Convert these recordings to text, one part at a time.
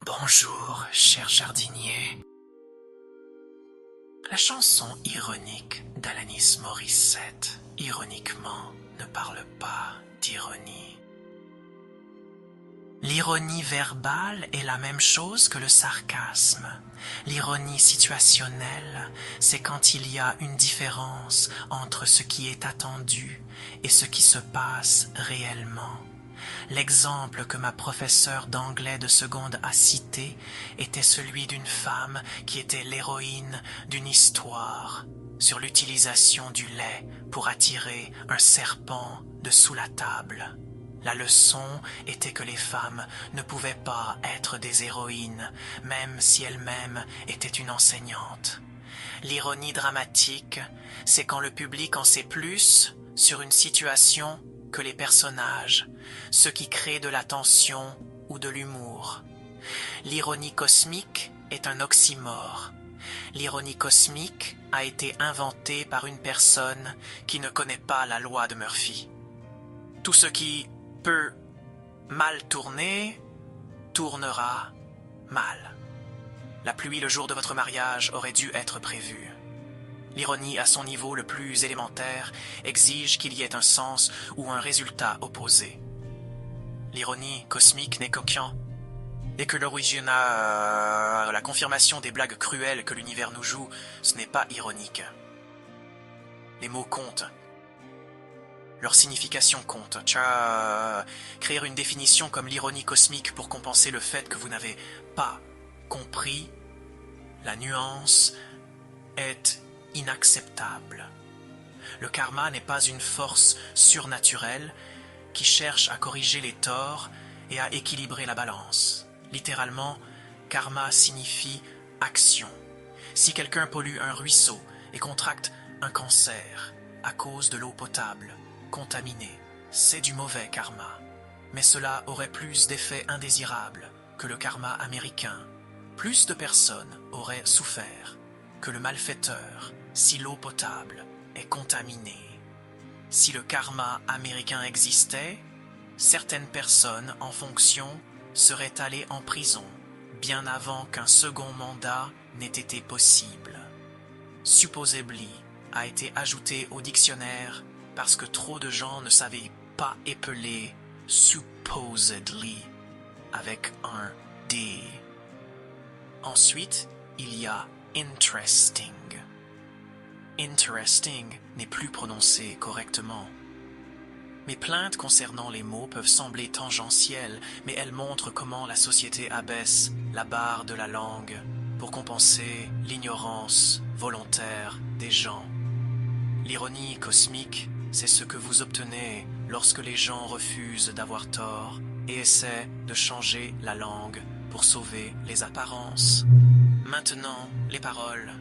Bonjour, cher jardinier. La chanson ironique d'Alanis Morissette, ironiquement, ne parle pas d'ironie. L'ironie verbale est la même chose que le sarcasme. L'ironie situationnelle, c'est quand il y a une différence entre ce qui est attendu et ce qui se passe réellement. L'exemple que ma professeure d'anglais de seconde a cité était celui d'une femme qui était l'héroïne d'une histoire sur l'utilisation du lait pour attirer un serpent de sous la table. La leçon était que les femmes ne pouvaient pas être des héroïnes, même si elles-mêmes étaient une enseignante. L'ironie dramatique, c'est quand le public en sait plus sur une situation que les personnages, ce qui crée de la tension ou de l'humour. L'ironie cosmique est un oxymore. L'ironie cosmique a été inventée par une personne qui ne connaît pas la loi de Murphy. Tout ce qui peut mal tourner, tournera mal. La pluie le jour de votre mariage aurait dû être prévue. L'ironie à son niveau le plus élémentaire exige qu'il y ait un sens ou un résultat opposé. L'ironie cosmique n'est qu'aucun, et que l'origine a la confirmation des blagues cruelles que l'univers nous joue, ce n'est pas ironique. Les mots comptent. Leur signification compte. Créer une définition comme l'ironie cosmique pour compenser le fait que vous n'avez pas compris la nuance est inacceptable. Le karma n'est pas une force surnaturelle qui cherche à corriger les torts et à équilibrer la balance. Littéralement, karma signifie action. Si quelqu'un pollue un ruisseau et contracte un cancer à cause de l'eau potable contaminée, c'est du mauvais karma. Mais cela aurait plus d'effets indésirables que le karma américain. Plus de personnes auraient souffert que le malfaiteur si l'eau potable est contaminée. Si le karma américain existait, certaines personnes en fonction seraient allées en prison bien avant qu'un second mandat n'ait été possible. Supposedly a été ajouté au dictionnaire parce que trop de gens ne savaient pas épeler supposedly avec un D. Ensuite, il y a interesting. Interesting n'est plus prononcé correctement. Mes plaintes concernant les mots peuvent sembler tangentielles, mais elles montrent comment la société abaisse la barre de la langue pour compenser l'ignorance volontaire des gens. L'ironie cosmique, c'est ce que vous obtenez lorsque les gens refusent d'avoir tort et essaient de changer la langue pour sauver les apparences. Maintenant, les paroles.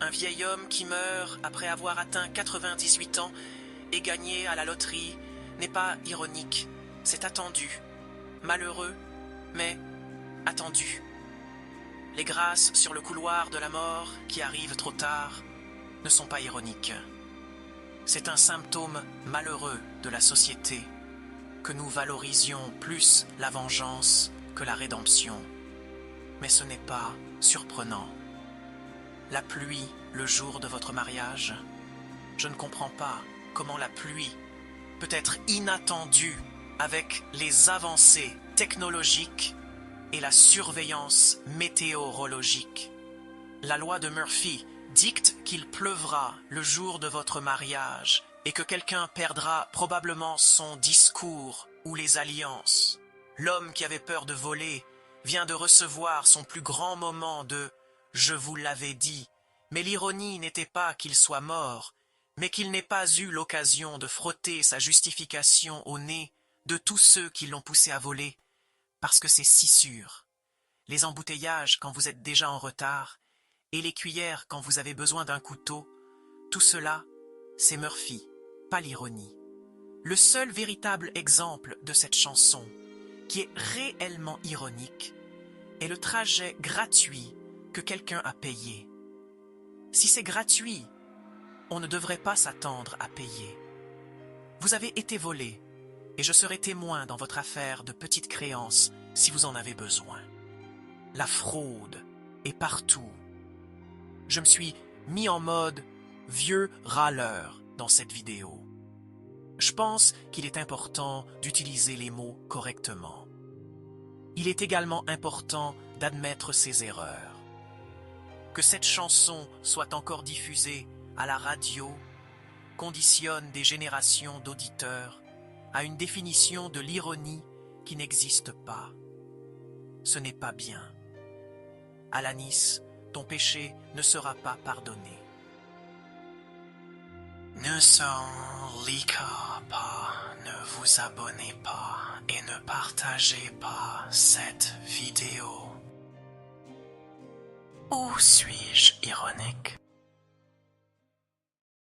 Un vieil homme qui meurt après avoir atteint 98 ans et gagné à la loterie n'est pas ironique, c'est attendu. Malheureux, mais attendu. Les grâces sur le couloir de la mort qui arrivent trop tard ne sont pas ironiques. C'est un symptôme malheureux de la société que nous valorisions plus la vengeance que la rédemption. Mais ce n'est pas surprenant. La pluie le jour de votre mariage, je ne comprends pas comment la pluie peut être inattendue avec les avancées technologiques et la surveillance météorologique. La loi de Murphy dicte qu'il pleuvra le jour de votre mariage et que quelqu'un perdra probablement son discours ou les alliances. L'homme qui avait peur de voler vient de recevoir son plus grand moment de « je vous l'avais dit », mais l'ironie n'était pas qu'il soit mort, mais qu'il n'ait pas eu l'occasion de frotter sa justification au nez de tous ceux qui l'ont poussé à voler, parce que c'est si sûr. Les embouteillages quand vous êtes déjà en retard, et les cuillères quand vous avez besoin d'un couteau, tout cela, c'est Murphy, pas l'ironie. Le seul véritable exemple de cette chanson, qui est réellement ironique, est le trajet gratuit que quelqu'un a payé. Si c'est gratuit, on ne devrait pas s'attendre à payer. Vous avez été volé, et je serai témoin dans votre affaire de petites créances si vous en avez besoin. la fraude est partout. Je me suis mis en mode vieux râleur dans cette vidéo. Je pense qu'il est important d'utiliser les mots correctement. Il est également important d'admettre ses erreurs. Que cette chanson soit encore diffusée à la radio conditionne des générations d'auditeurs à une définition de l'ironie qui n'existe pas. Ce n'est pas bien. Alanis, ton péché ne sera pas pardonné. Ne s'en liquez pas, ne vous abonnez pas et ne partagez pas cette vidéo. Ou suis-je ironique?